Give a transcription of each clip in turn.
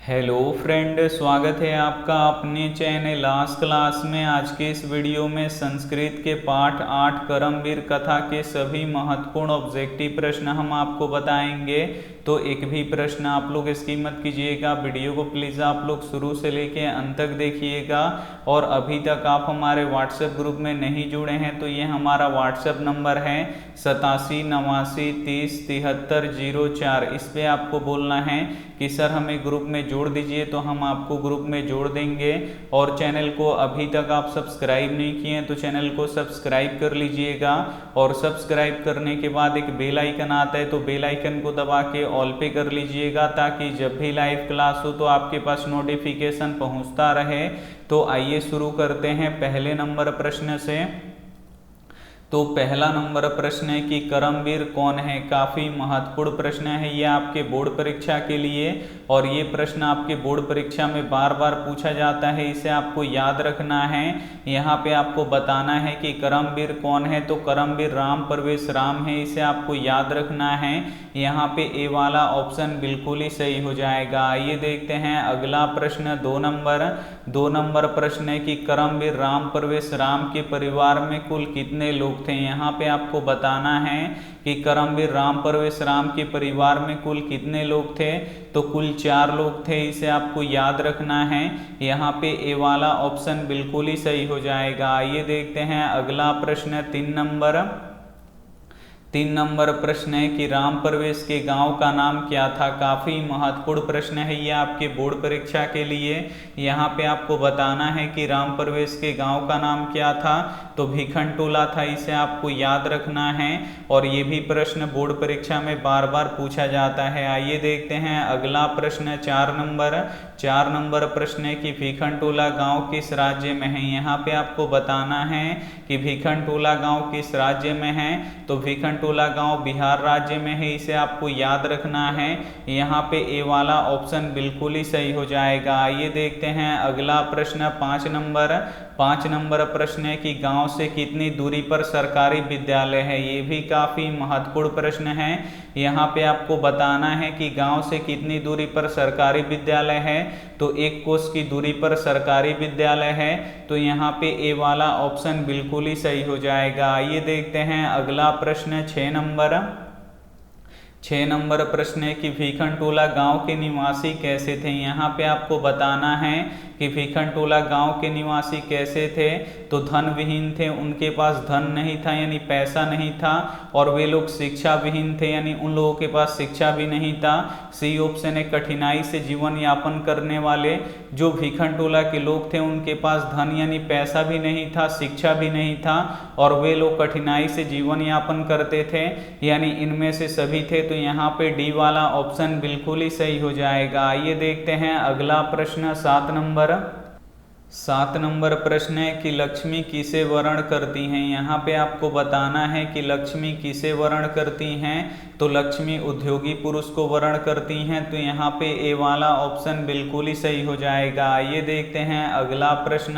Hello friend, स्वागत है आपका अपने चैनल लास्ट क्लास में। आज के इस वीडियो में संस्कृत के पाठ 8 करमवीर कथा के सभी महत्वपूर्ण ऑब्जेक्टिव प्रश्न हम आपको बताएंगे। तो एक भी प्रश्न आप लोग इसकी मत कीजिएगा। वीडियो को प्लीज़ आप लोग शुरू से लेके अंत तक देखिएगा। और अभी तक आप हमारे व्हाट्सएप ग्रुप में नहीं जुड़े हैं तो ये हमारा व्हाट्सएप नंबर है 8789307304। इस पर आपको बोलना है कि सर हमें ग्रुप में जोड़ दीजिए, तो हम आपको ग्रुप में जोड़ देंगे। और चैनल को अभी तक आप सब्सक्राइब नहीं किए हैं तो चैनल को सब्सक्राइब कर लीजिएगा। और सब्सक्राइब करने के बाद एक बेल आइकन आता है तो बेल आइकन को दबा के ऑल पे कर लीजिएगा, ताकि जब भी लाइव क्लास हो तो आपके पास नोटिफिकेशन पहुंचता रहे। तो आइए शुरू करते हैं पहले नंबर प्रश्न से। तो पहला नंबर प्रश्न है कि करमवीर कौन है। काफ़ी महत्वपूर्ण प्रश्न है ये आपके बोर्ड परीक्षा के लिए, और ये प्रश्न आपके बोर्ड परीक्षा में बार बार पूछा जाता है। इसे आपको याद रखना है। यहाँ पे आपको बताना है कि करमवीर कौन है, तो करमवीर राम प्रवेश राम है। इसे आपको याद रखना है। यहाँ पे ए वाला ऑप्शन बिल्कुल ही सही हो जाएगा। आइए देखते हैं अगला प्रश्न। दो नंबर प्रश्न है कि करमवीर राम प्रवेश राम के परिवार में कुल कितने लोग थे। यहाँ पे आपको बताना है कि करमवीर राम प्रवेश राम के परिवार में कुल कितने लोग थे, तो कुल 4 लोग थे। इसे आपको याद रखना है। यहाँ पे ए वाला ऑप्शन बिल्कुल ही सही हो जाएगा। आइए देखते हैं अगला प्रश्न। 3 नंबर प्रश्न है कि राम प्रवेश के गांव का नाम क्या था। काफ़ी महत्वपूर्ण प्रश्न है ये आपके बोर्ड परीक्षा के लिए। यहाँ पे आपको बताना है कि राम प्रवेश के गांव का नाम क्या था, तो भिखनटोला था। इसे आपको याद रखना है। और ये भी प्रश्न बोर्ड परीक्षा में बार बार पूछा जाता है। आइए देखते हैं अगला प्रश्न। 4 नंबर प्रश्न है कि भिखनटोला गाँव किस राज्य में है। यहाँ पे आपको बताना है कि भिखनटोला गाँव किस राज्य में है, तो भिखनटोला गांव बिहार राज्य में है। इसे आपको याद रखना है। यहाँ पे ए वाला ऑप्शन बिल्कुल ही सही हो जाएगा। आइए देखते हैं अगला प्रश्न। 5 नंबर प्रश्न है कि गांव से कितनी दूरी पर सरकारी विद्यालय है। ये भी काफ़ी महत्वपूर्ण प्रश्न है। यहाँ पे आपको बताना है कि गांव से कितनी दूरी पर सरकारी विद्यालय है, तो 1 कोस की दूरी पर सरकारी विद्यालय है। तो यहाँ पे ए वाला ऑप्शन बिल्कुल ही सही हो जाएगा। आइए देखते हैं अगला प्रश्न। 6 नंबर प्रश्न है कि भिखनटोला गांव के निवासी कैसे थे। यहाँ पे आपको बताना है कि भिखनटोला गांव के निवासी कैसे थे, तो धन विहीन थे। उनके पास धन नहीं था, यानी पैसा नहीं था। और वे लोग शिक्षा विहीन थे, यानी उन लोगों के पास शिक्षा भी नहीं था। सी ऑप्शन है कठिनाई से जीवन यापन करने वाले। जो भिखनटोला के लोग थे उनके पास धन यानी पैसा भी नहीं था, शिक्षा भी नहीं था, और वे लोग कठिनाई से जीवन यापन करते थे, यानी इनमें से सभी थे। तो यहाँ पे डी वाला ऑप्शन बिल्कुल ही सही हो जाएगा। आइए देखते हैं अगला प्रश्न। 7 नंबर प्रश्न है कि लक्ष्मी किसे वर्ण करती हैं। यहाँ पे आपको बताना है कि लक्ष्मी किसे वर्ण करती हैं, तो लक्ष्मी उद्योगी पुरुष को वर्ण करती हैं। तो यहाँ पे ए वाला ऑप्शन बिल्कुल ही सही हो जाएगा। आइए देखते हैं अगला प्रश्न।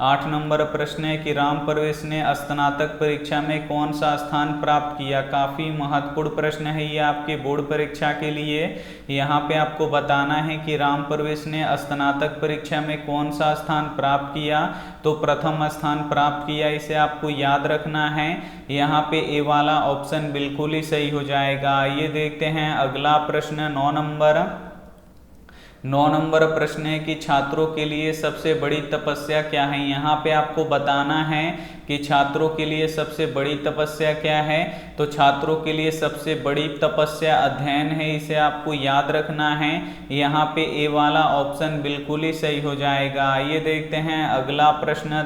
8 नंबर प्रश्न है कि राम प्रवेश ने स्नातक परीक्षा में कौन सा स्थान प्राप्त किया। काफ़ी महत्वपूर्ण प्रश्न है ये आपके बोर्ड परीक्षा के लिए। यहाँ पे आपको बताना है कि राम प्रवेश ने स्नातक परीक्षा में कौन सा स्थान प्राप्त किया, तो प्रथम स्थान प्राप्त किया। इसे आपको याद रखना है। यहाँ पे ए वाला ऑप्शन बिल्कुल ही सही हो जाएगा। आइए देखते हैं अगला प्रश्न। 9 नंबर प्रश्न है कि छात्रों के लिए सबसे बड़ी तपस्या क्या है। यहाँ पे आपको बताना है कि छात्रों के लिए सबसे बड़ी तपस्या क्या है, तो छात्रों के लिए सबसे बड़ी तपस्या अध्ययन है। इसे आपको याद रखना है। यहाँ पे ए वाला ऑप्शन बिल्कुल ही सही हो जाएगा। आइए देखते हैं अगला प्रश्न।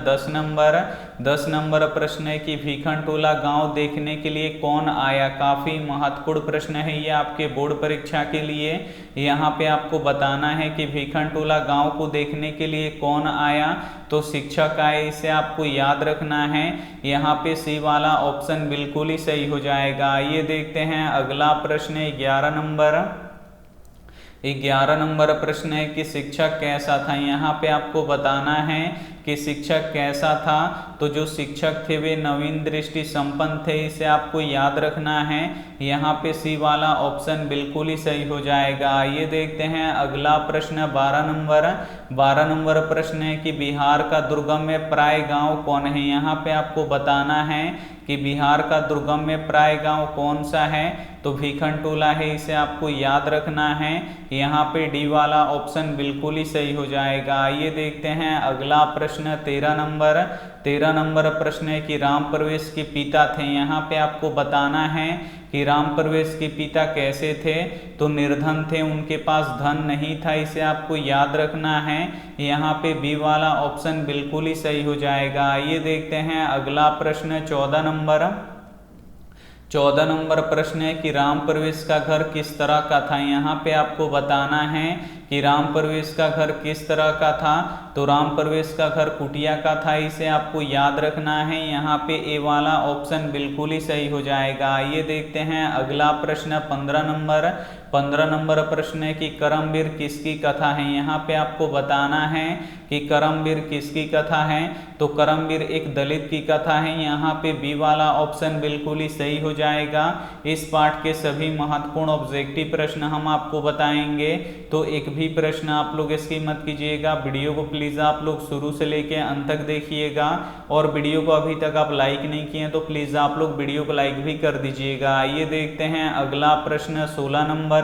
10 नंबर प्रश्न है कि भिखनटोला गांव देखने के लिए कौन आया। काफ़ी महत्वपूर्ण प्रश्न है ये आपके बोर्ड परीक्षा के लिए। यहाँ पे आपको बताना है कि भिखनटोला गांव को देखने के लिए कौन आया, तो शिक्षक आए। इसे आपको याद रखना है। यहाँ पे सी वाला ऑप्शन बिल्कुल ही सही हो जाएगा। आइए देखते हैं अगला प्रश्न। 11 नंबर प्रश्न है कि शिक्षक कैसा था। यहाँ पे आपको बताना है कि शिक्षक कैसा था, तो जो शिक्षक थे वे नवीन दृष्टि संपन्न थे, इसे आपको याद रखना है। यहाँ पे सी वाला ऑप्शन बिल्कुल ही सही हो जाएगा। आइए देखते हैं अगला प्रश्न 12 नंबर प्रश्न है कि बिहार का दुर्गम प्राय गांव कौन है। यहाँ पे आपको बताना है कि बिहार का दुर्गम प्राय गांव कौन सा है, तो भीखनटोला है, इसे आपको याद रखना है। यहाँ पे डी वाला ऑप्शन बिल्कुल ही सही हो जाएगा। आइए देखते हैं अगला प्रश्न 13 नंबर प्रश्न है कि राम प्रवेश के पिता थे। यहाँ पे आपको बताना है कि राम प्रवेश के पिता कैसे थे, तो निर्धन थे, उनके पास धन नहीं था, इसे आपको याद रखना है। यहाँ पे बी वाला ऑप्शन बिल्कुल ही सही हो जाएगा। आइए देखते हैं अगला प्रश्न 14 नंबर प्रश्न है कि राम प्रवेश का घर किस तरह का था। यहाँ पे आपको बताना है कि राम प्रवेश का घर किस तरह का था, तो राम प्रवेश का घर कुटिया का था, इसे आपको याद रखना है। यहाँ पे ए वाला ऑप्शन बिल्कुल ही सही हो जाएगा। आइए देखते हैं अगला प्रश्न 15 नंबर प्रश्न है कि करमवीर किसकी कथा है। यहाँ पे आपको बताना है कि करमवीर किसकी कथा है, तो करमवीर एक दलित की कथा है। यहाँ पे बी वाला ऑप्शन बिल्कुल ही सही हो जाएगा। इस पाठ के सभी महत्वपूर्ण ऑब्जेक्टिव प्रश्न हम आपको बताएंगे, तो एक भी प्रश्न आप लोग इसकी मत कीजिएगा। वीडियो को प्लीज आप लोग शुरू से लेके अंत तक देखिएगा, और वीडियो को अभी तक आप लाइक नहीं किए तो प्लीज आप लोग वीडियो को लाइक भी कर दीजिएगा। आइए देखते हैं अगला प्रश्न 16 नंबर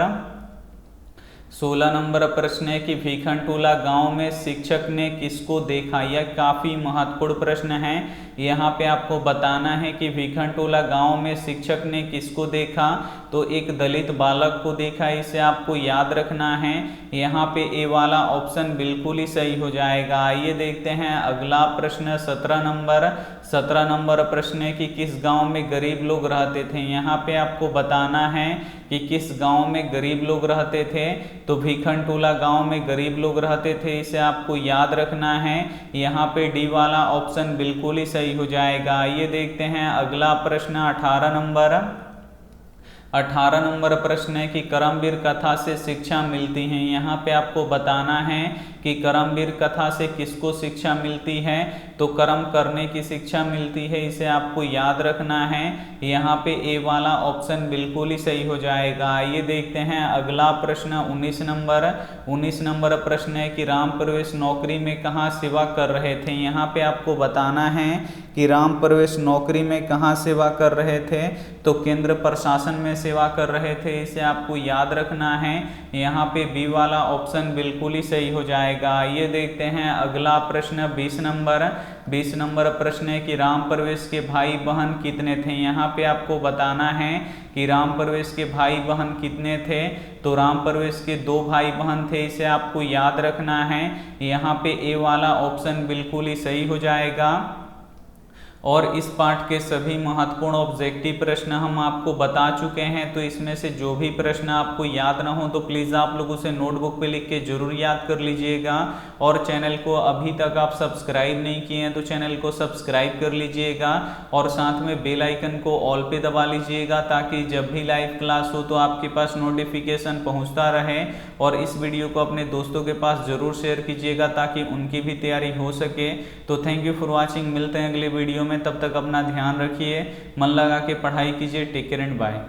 प्रश्न है कि भीखनटोला गांव में शिक्षक ने किसको देखा। यह काफी महत्वपूर्ण प्रश्न है। यहाँ पे आपको बताना है कि भीखनटोला गांव में शिक्षक ने किसको देखा, तो एक दलित बालक को देखा, इसे आपको याद रखना है। यहाँ पे ए वाला ऑप्शन बिल्कुल ही सही हो जाएगा। आइए देखते हैं अगला प्रश्न 17 नंबर प्रश्न है कि किस गांव में गरीब लोग रहते थे। यहाँ पे आपको बताना है कि किस गांव में गरीब लोग रहते थे, तो भीखनटोला गांव में गरीब लोग रहते थे, इसे आपको याद रखना है। यहाँ पे डी वाला ऑप्शन बिल्कुल ही सही हो जाएगा। आइए देखते हैं अगला प्रश्न 18 नंबर प्रश्न है कि करमवीर कथा से शिक्षा मिलती है। यहाँ पे आपको बताना है कि करमवीर कथा से किसको शिक्षा मिलती है, तो कर्म करने की शिक्षा मिलती है, इसे आपको याद रखना है। यहाँ पे ए वाला ऑप्शन बिल्कुल ही सही हो जाएगा। आइए देखते हैं अगला प्रश्न 19 नंबर प्रश्न है कि राम प्रवेश नौकरी में कहाँ सेवा कर रहे थे। यहाँ पे आपको बताना है कि राम प्रवेश नौकरी में कहाँ सेवा कर रहे थे, तो केंद्र प्रशासन में सेवा कर रहे थे, इसे आपको याद रखना है। यहाँ पे बी वाला ऑप्शन बिल्कुल ही सही हो जाएगा। आइए देखते हैं अगला प्रश्न 20 नंबर प्रश्न है कि राम प्रवेश के भाई बहन कितने थे। यहाँ पे आपको बताना है कि राम प्रवेश के भाई बहन कितने थे, तो राम प्रवेश के 2 भाई बहन थे, इसे आपको याद रखना है। यहाँ पे ए वाला ऑप्शन बिल्कुल ही सही हो जाएगा। और इस पाठ के सभी महत्वपूर्ण ऑब्जेक्टिव प्रश्न हम आपको बता चुके हैं, तो इसमें से जो भी प्रश्न आपको याद ना हो तो प्लीज़ आप लोग उसे नोटबुक पे लिख के जरूर याद कर लीजिएगा। और चैनल को अभी तक आप सब्सक्राइब नहीं किए हैं तो चैनल को सब्सक्राइब कर लीजिएगा, और साथ में बेल आइकन को ऑल पे दबा लीजिएगा, ताकि जब भी लाइव क्लास हो तो आपके पास नोटिफिकेशन पहुँचता रहे। और इस वीडियो को अपने दोस्तों के पास जरूर शेयर कीजिएगा ताकि उनकी भी तैयारी हो सके। तो थैंक यू फॉर वॉचिंग, मिलते हैं अगले वीडियो में, तब तक अपना ध्यान रखिए, मन लगा के पढ़ाई कीजिए। Take care and bye.